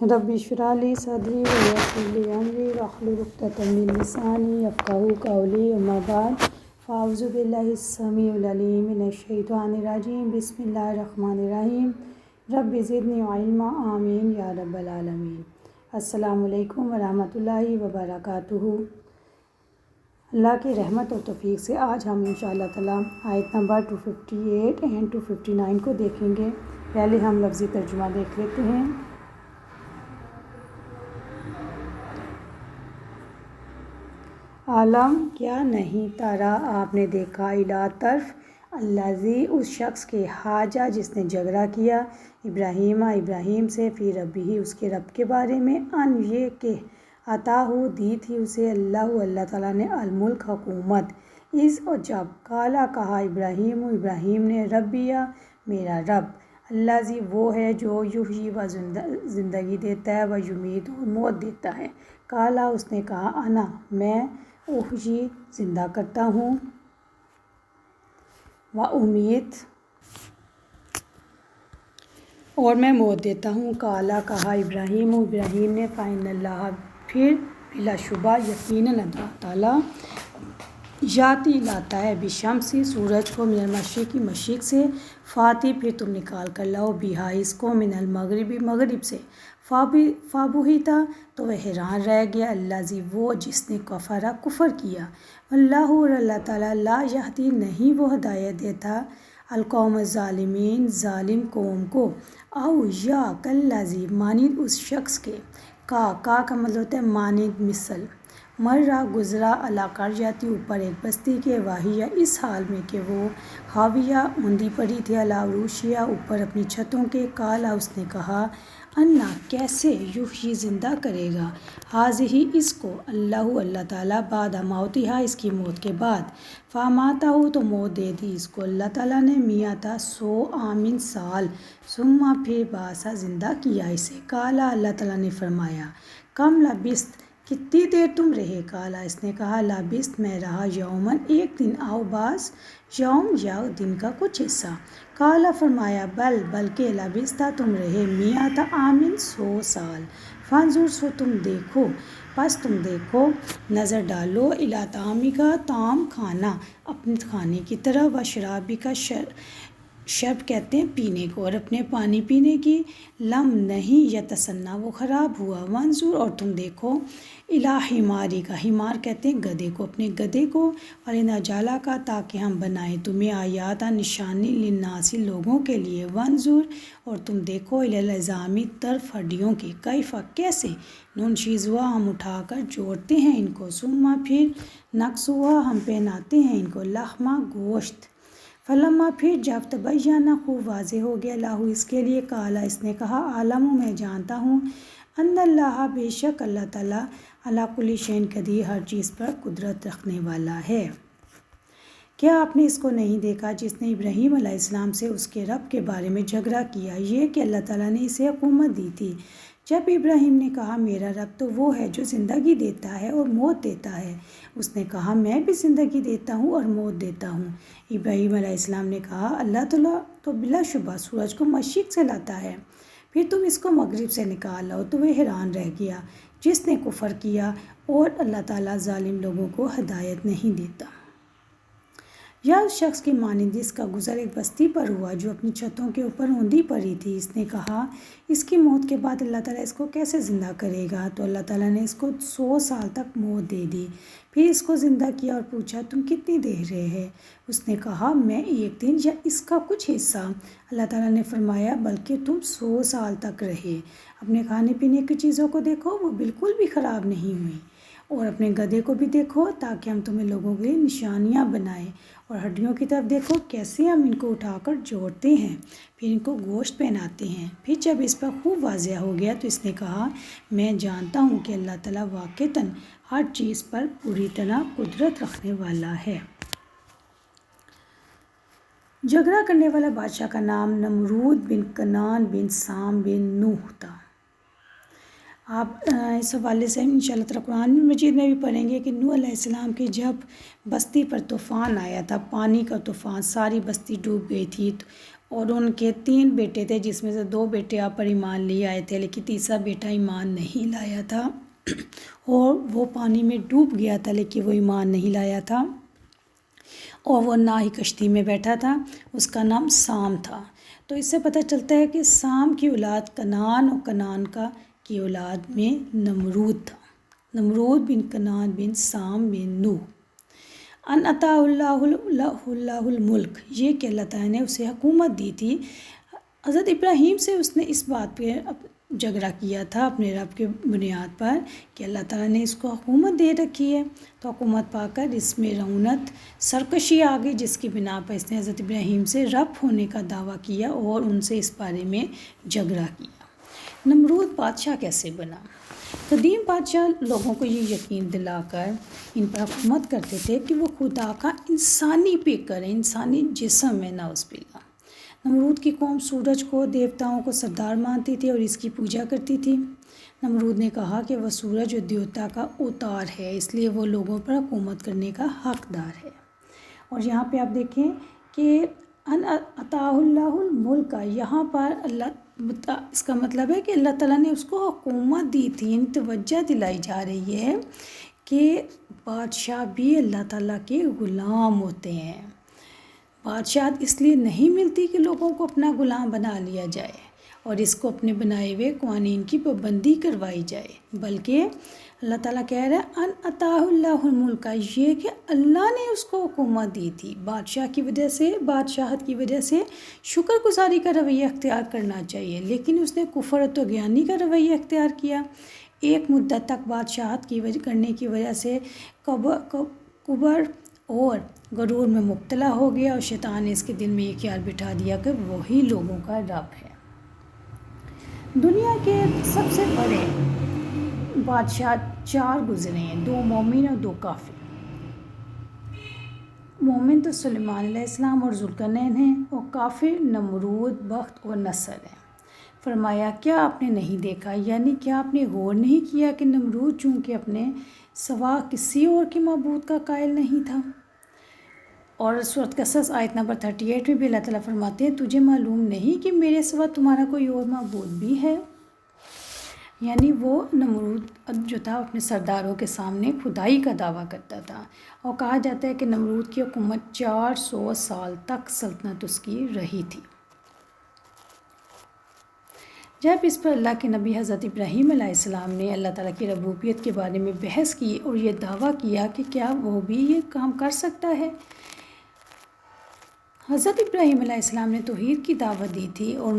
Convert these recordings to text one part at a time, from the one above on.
رب اشرح لی صدری ویسر لی امری واحلل عقدۃ من لسانی یفقہوا قولی اما بعد فاعوذ باللہ السمیع العلیم من الشیطان الرجیم بسم اللہ الرحمن الرحیم رب زدنی علما آمین یا رب العالمین۔ السلام علیکم ورحمۃ اللہ وبرکاتہ۔ اللہ کی رحمت اور توفیق سے آج ہم انشاءاللہ تعالیٰ آیت نمبر 258 اینڈ 259 کو دیکھیں گے۔ پہلے ہم لفظی ترجمہ دیکھ لیتے ہیں۔ عالم کیا نہیں تارا آپ نے دیکھا الا طرف الذی اس شخص کے حاجہ جس نے جھگڑا کیا ابراہیم سے فی ربہ اس کے رب کے بارے میں ان یہ کہ عطاہ دی تھی اسے اللہ تعالیٰ نے الملک حکومت اس اور جب کالا کہا ابراہیم نے ربیہ میرا رب الذی وہ ہے جو یحیی و زندگی دیتا ہے و یمیت اور موت دیتا ہے۔ کالا اس نے کہا انا میں احیی زندہ کرتا ہوں و امیت اور میں موت دیتا ہوں۔ کالا کہا ابراہیم نے فإن اللہ پھر بلا شبہ یقیناً اللہ تعالیٰ یاتی لاتا ہے بشمسی سورج کو من المشرقی مشرق سے فاتی پھر تم نکال کر لاؤ بہا اس کو من المغربی مغرب سے فابہتا تو وہ حیران رہ گیا الذی وہ جس نے کفر کیا اللہ اور اللہ تعالیٰ لا یہدی نہیں وہ ہدایت دیتا القوم الظالمین ظالم قوم کو او یا کالذی مانند اس شخص کے کا مطلب ہوتا ہے مانند مثل مرہ گزرا علی قریۃ اوپر ایک بستی کے واہیہ اس حال میں کہ وہ خاویہ اوندھی پڑی تھی علی عروشیہ اوپر اپنی چھتوں کے کالا اس نے کہا انا کیسے یحیی زندہ کرے گا ہذہ اس کو اللہ تعالیٰ بعد موتہا اس کی موت کے بعد فاماتہ تو موت دے دی اس کو اللہ تعالیٰ نے میاتا 100 عامن سال ثم پھر بعثا زندہ کیا اسے۔ کالا اللہ تعالیٰ نے فرمایا کم لبثت کتنی دیر تم رہے کالا اس نے کہا لبثت میں رہا یومن ایک دن او بعض یوم یا دن کا کچھ حصہ۔ کالا فرمایا بلکہ لبثت تم رہے میات عامن 100 سال۔ فانظر سو تم دیکھو پس تم دیکھو نظر ڈالو الی طعامک طعام کھانا اپنے کھانے کی طرح و شرابک شرب کہتے ہیں پینے کو اور اپنے پانی پینے کی لم نہیں یتسنہ وہ خراب ہوا وانظر اور تم دیکھو الی حمارک حمار کہتے ہیں گدھے کو اپنے گدھے کو ولنجعلہ کا تاکہ ہم بنائیں تمہیں آیات نشانی للناس لوگوں کے لیے وانظر اور تم دیکھو الی العظام طرف ہڈیوں کی کیف کیسے ننشزها ہم اٹھا کر جوڑتے ہیں ان کو ثم پھر نکسوها ہم پہناتے ہیں ان کو لحمہ گوشت فلما پھر جب تبینہ خوب واضح ہو گیا لاہو اس کے لیے کالا اس نے کہا عالم میں جانتا ہوں ان اللہ بے شک اللہ تعالیٰ علی کل شیء قدیر ہر چیز پر قدرت رکھنے والا ہے۔ کیا آپ نے اس کو نہیں دیکھا جس نے ابراہیم علیہ السلام سے اس کے رب کے بارے میں جھگڑا کیا یہ کہ اللہ تعالیٰ نے اسے حکومت دی تھی جب ابراہیم نے کہا میرا رب تو وہ ہے جو زندگی دیتا ہے اور موت دیتا ہے اس نے کہا میں بھی زندگی دیتا ہوں اور موت دیتا ہوں۔ ابراہیم علیہ السلام نے کہا اللہ تعالیٰ تو بلا شبہ سورج کو مشرق سے لاتا ہے پھر تم اس کو مغرب سے نکال لاؤ تو وہ حیران رہ گیا جس نے کفر کیا اور اللہ تعالیٰ ظالم لوگوں کو ہدایت نہیں دیتا۔ یا اس شخص کی مانند جس کا گزر ایک بستی پر ہوا جو اپنی چھتوں کے اوپر اوندھی پڑی تھی اس نے کہا اس کی موت کے بعد اللہ تعالیٰ اس کو کیسے زندہ کرے گا تو اللہ تعالیٰ نے اس کو 100 سال تک موت دے دی پھر اس کو زندہ کیا اور پوچھا تم کتنی دیر رہے اس نے کہا میں ایک دن یا اس کا کچھ حصہ۔ اللہ تعالیٰ نے فرمایا بلکہ تم 100 سال تک رہے اپنے کھانے پینے کی چیزوں کو دیکھو وہ بالکل بھی خراب نہیں ہوئی اور اپنے گدھے کو بھی دیکھو تاکہ ہم تمہیں لوگوں کے لیے نشانیاں بنائیں اور ہڈیوں کی طرف دیکھو کیسے ہم ان کو اٹھا کر جوڑتے ہیں پھر ان کو گوشت پہناتے ہیں۔ پھر جب اس پر خوب واضح ہو گیا تو اس نے کہا میں جانتا ہوں کہ اللہ تعالیٰ واقعتاً ہر چیز پر پوری طرح قدرت رکھنے والا ہے۔ جھگڑا کرنے والا بادشاہ کا نام نمرود بن کنعان بن سام بن نوح تھا۔ آپ اس حوالے سے انشاءاللہ تعالیٰ قرآن مجید میں بھی پڑھیں گے کہ نوح علیہ السلام کی جب بستی پر طوفان آیا تھا پانی کا طوفان ساری بستی ڈوب گئی تھی اور ان کے 3 بیٹے تھے، جس میں سے 2 بیٹے آپ پر ایمان لے آئے تھے، لیکن تیسرا بیٹا ایمان نہیں لایا تھا اور وہ پانی میں ڈوب گیا تھا، لیکن وہ ایمان نہیں لایا تھا اور وہ نہ ہی کشتی میں بیٹھا تھا، اس کا نام سام تھا۔ تو اس سے پتہ چلتا ہے کہ سام کی اولاد کنعان اور کنعان کی اولاد میں نمرود تھا، نمرود بن کنعان بن سام بن نوح۔ ان عطا اللہ الملک، یہ کہ اللہ تعالیٰ نے اسے حکومت دی تھی۔ حضرت ابراہیم سے اس نے اس بات پہ جھگڑا کیا تھا اپنے رب کے بنیاد پر کہ اللہ تعالیٰ نے اس کو حکومت دے رکھی ہے، تو حکومت پا کر اس میں رعونت سرکشی آ گئی، جس کی بنا پر اس نے حضرت ابراہیم سے رب ہونے کا دعویٰ کیا اور ان سے اس بارے میں جھگڑا کیا۔ نمرود بادشاہ کیسے بنا؟ قدیم بادشاہ لوگوں کو یہ یقین دلا کر ان پر حکومت کرتے تھے کہ وہ خدا کا انسانی پیکر ہے، انسانی جسم ہے، نعوذ باللہ۔ نمرود کی قوم سورج کو، دیوتاؤں کو سردار مانتی تھی اور اس کی پوجا کرتی تھی۔ نمرود نے کہا کہ وہ سورج اور دیوتا کا اوتار ہے، اس لیے وہ لوگوں پر حکومت کرنے کا حقدار ہے۔ اور یہاں پہ آپ دیکھیں کہ ان عطا اللہ الملک، یہاں پر اس کا مطلب ہے کہ اللہ تعالیٰ نے اس کو حکومت دی تھی، ان توجہ دلائی جا رہی ہے کہ بادشاہ بھی اللہ تعالیٰ کے غلام ہوتے ہیں۔ بادشاہت اس لیے نہیں ملتی کہ لوگوں کو اپنا غلام بنا لیا جائے اور اس کو اپنے بنائے ہوئے قوانین کی پابندی کروائی جائے، بلکہ اللہ تعالیٰ کہہ رہا ہے ان عطا اللہ الملک، یہ کہ اللہ نے اس کو حکومت دی تھی۔ بادشاہت کی وجہ سے شکر گزاری کا رویہ اختیار کرنا چاہیے، لیکن اس نے کفر و طغیانی کا رویہ اختیار کیا۔ ایک مدت تک بادشاہت کرنے کی وجہ سے کبر اور غرور میں مبتلا ہو گیا اور شیطان نے اس کے دل میں یہ خیال بٹھا دیا کہ وہی لوگوں کا رب ہے۔ دنیا کے سب سے بڑے بادشاہ 4 گزرے ہیں، 2 مومن اور 2 کافر۔ مومن تو سلیمان علیہ السلام اور ذوالقرنین ہیں، اور کافر نمرود، بخت اور نصر ہیں۔ فرمایا کیا آپ نے نہیں دیکھا، یعنی کیا آپ نے غور نہیں کیا کہ نمرود چونکہ اپنے سوا کسی اور کے معبود کا قائل نہیں تھا۔ اور سورۃ قصص آیت نمبر 38 میں بھی اللہ تعالیٰ فرماتے ہیں تجھے معلوم نہیں کہ میرے سوا تمہارا کوئی اور معبود بھی ہے؟ یعنی وہ نمرود جو تھا اپنے سرداروں کے سامنے خدائی کا دعویٰ کرتا تھا، اور کہا جاتا ہے کہ نمرود کی حکومت 400 سال تک سلطنت اس کی رہی تھی۔ جب اس پر اللہ کے نبی حضرت ابراہیم علیہ السلام نے اللہ تعالیٰ کی ربوبیت کے بارے میں بحث کی اور یہ دعویٰ کیا کہ کیا وہ بھی یہ کام کر سکتا ہے، حضرت ابراہیم علیہ السلام نے توحید کی دعوت دی تھی اور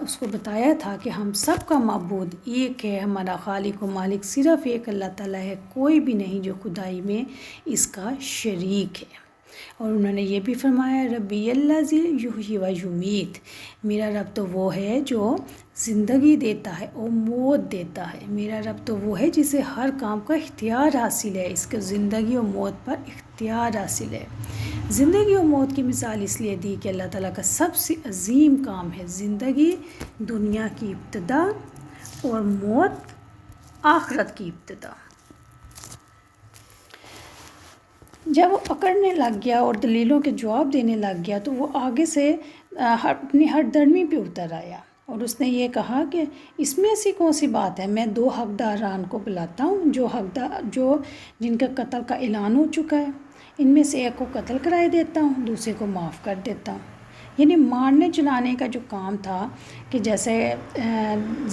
اس کو بتایا تھا کہ ہم سب کا معبود ایک ہے، ہمارا خالق و مالک صرف ایک اللہ تعالیٰ ہے، کوئی بھی نہیں جو خدائی میں اس کا شریک ہے۔ اور انہوں نے یہ بھی فرمایا ربی الذی یحیی و یمیت، میرا رب تو وہ ہے جو زندگی دیتا ہے اور موت دیتا ہے، میرا رب تو وہ ہے جسے ہر کام کا اختیار حاصل ہے، اس کو زندگی اور موت پر اختیار حاصل ہے۔ زندگی اور موت کی مثال اس لیے دی کہ اللہ تعالیٰ کا سب سے عظیم کام ہے زندگی، دنیا کی ابتدا، اور موت آخرت کی ابتدا۔ جب وہ پکڑنے لگ گیا اور دلیلوں کے جواب دینے لگ گیا تو وہ آگے سے اپنی ہٹ درمی پہ اتر آیا اور اس نے یہ کہا کہ اس میں ایسی کون سی بات ہے، میں 2 حقداران کو بلاتا ہوں جو جن کا قتل کا اعلان ہو چکا ہے، ان میں سے ایک کو قتل کرائے دیتا ہوں، دوسرے کو معاف کر دیتا ہوں۔ یعنی مارنے چلانے کا جو کام تھا کہ جیسے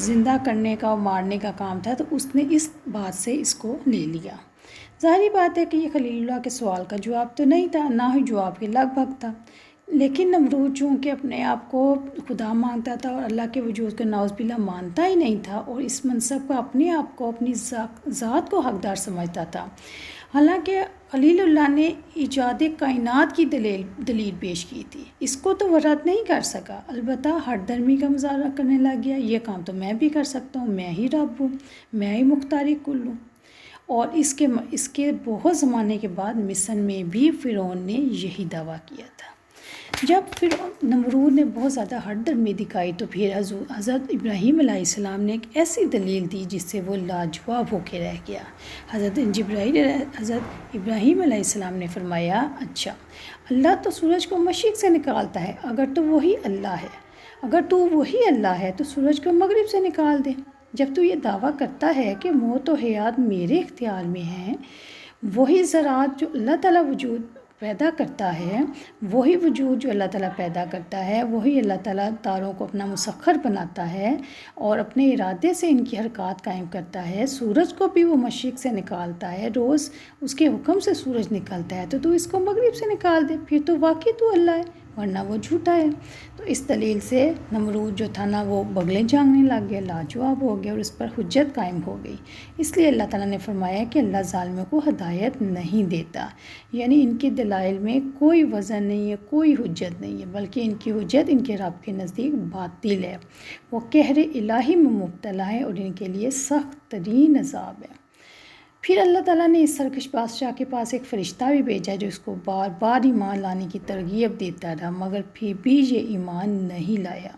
زندہ کرنے کا اور مارنے کا کام تھا، تو اس نے اس بات سے اس کو لے لیا۔ ظاہری بات ہے کہ یہ خلیل اللہ کے سوال کا جواب تو نہیں تھا، نہ ہی جواب کے لگ بھگ تھا، لیکن نمرود چونکہ اپنے آپ کو خدا مانتا تھا اور اللہ کے وجود کو نعوذ باللہ مانتا ہی نہیں تھا، اور اس منصب کا اپنے آپ کو اپنی ذات کو حقدار سمجھتا تھا۔ حالانکہ خلیل اللہ نے ایجاد کائنات کی دلیل پیش کی تھی، اس کو تو وہ رد نہیں کر سکا، البتہ ہٹ درمی کا مظاہرہ کرنے لگ گیا، یہ کام تو میں بھی کر سکتا ہوں، میں ہی رب ہوں، میں ہی مختار کل ہوں۔ اور اس کے بہت زمانے کے بعد مصر میں بھی فرعون نے یہی دعویٰ کیا تھا۔ جب پھر نمرود نے بہت زیادہ ہٹ درمی دکھائی تو پھر حضرت ابراہیم علیہ السلام نے ایک ایسی دلیل دی جس سے وہ لاجواب ہو کے رہ گیا۔ حضرت ابراہیم علیہ السلام نے فرمایا، اچھا اللہ تو سورج کو مشرق سے نکالتا ہے، اگر تو وہی اللہ ہے تو سورج کو مغرب سے نکال دے۔ جب تو یہ دعویٰ کرتا ہے کہ موت و حیات میرے اختیار میں ہیں، وہی ذرات جو اللہ تعالیٰ وجود پیدا کرتا ہے، وہی وجود جو اللہ تعالیٰ پیدا کرتا ہے، وہی اللہ تعالیٰ تاروں کو اپنا مسخر بناتا ہے اور اپنے ارادے سے ان کی حرکات قائم کرتا ہے، سورج کو بھی وہ مشرق سے نکالتا ہے، روز اس کے حکم سے سورج نکلتا ہے، تو اس کو مغرب سے نکال دے، پھر تو واقعی تو اللہ ہے، ورنہ وہ جھوٹا ہے۔ تو اس دلیل سے نمرود جو تھا نا وہ بغلیں جھانکنے لگ گیا، لاجواب ہو گیا اور اس پر حجت قائم ہو گئی۔ اس لیے اللہ تعالیٰ نے فرمایا کہ اللہ ظالموں کو ہدایت نہیں دیتا، یعنی ان کے دلائل میں کوئی وزن نہیں ہے، کوئی حجت نہیں ہے، بلکہ ان کی حجت ان کے رب کے نزدیک باطل ہے، وہ قہر الہی میں مبتلا ہے اور ان کے لیے سخت ترین عذاب ہے۔ پھر اللہ تعالیٰ نے اس سرکش بادشاہ کے پاس ایک فرشتہ بھی بھیجا جو اس کو بار بار ایمان لانے کی ترغیب دیتا رہا، مگر پھر بھی یہ ایمان نہیں لایا۔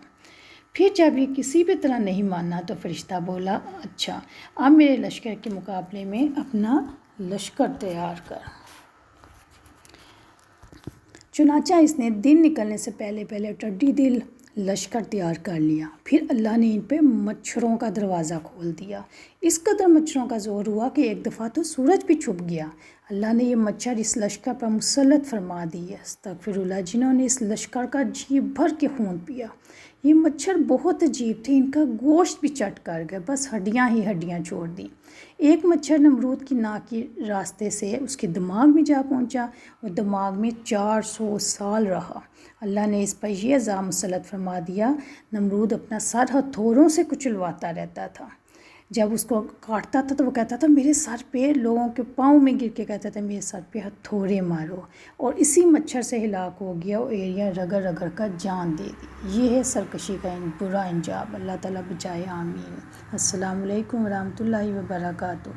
پھر جب یہ کسی بھی طرح نہیں مانا تو فرشتہ بولا، اچھا اب میرے لشکر کے مقابلے میں اپنا لشکر تیار کر۔ چنانچہ اس نے دن نکلنے سے پہلے ٹڈی دل لشکر تیار کر لیا۔ پھر اللہ نے ان پہ مچھروں کا دروازہ کھول دیا، اس قدر مچھروں کا زور ہوا کہ ایک دفعہ تو سورج بھی چھپ گیا۔ اللہ نے یہ مچھر اس لشکر پر مسلط فرما دیے، استغفراللہ، جنہوں نے اس لشکر کا جی بھر کے خون پیا۔ یہ مچھر بہت عجیب تھے، ان کا گوشت بھی چٹ کر گئے، بس ہڈیاں ہی ہڈیاں چھوڑ دیں۔ ایک مچھر نمرود کی ناک کی راستے سے اس کے دماغ میں جا پہنچا اور دماغ میں 400 سال رہا۔ اللہ نے اس پر یہ عذاب مسلط فرما دیا، نمرود اپنا سر ہتھوڑوں سے کچلواتا رہتا تھا۔ جب اس کو کاٹتا تھا تو وہ کہتا تھا میرے سر پہ، لوگوں کے پاؤں میں گر کے کہتا تھا میرے سر پہ ہتھوڑے مارو، اور اسی مچھر سے ہلاک ہو گیا اور ایڑیاں رگڑ رگڑ کر جان دے دی۔ یہ ہے سرکشی کا برا انجام، اللہ تعالیٰ بچائے، آمین۔ السلام علیکم ورحمۃ اللہ وبرکاتہ۔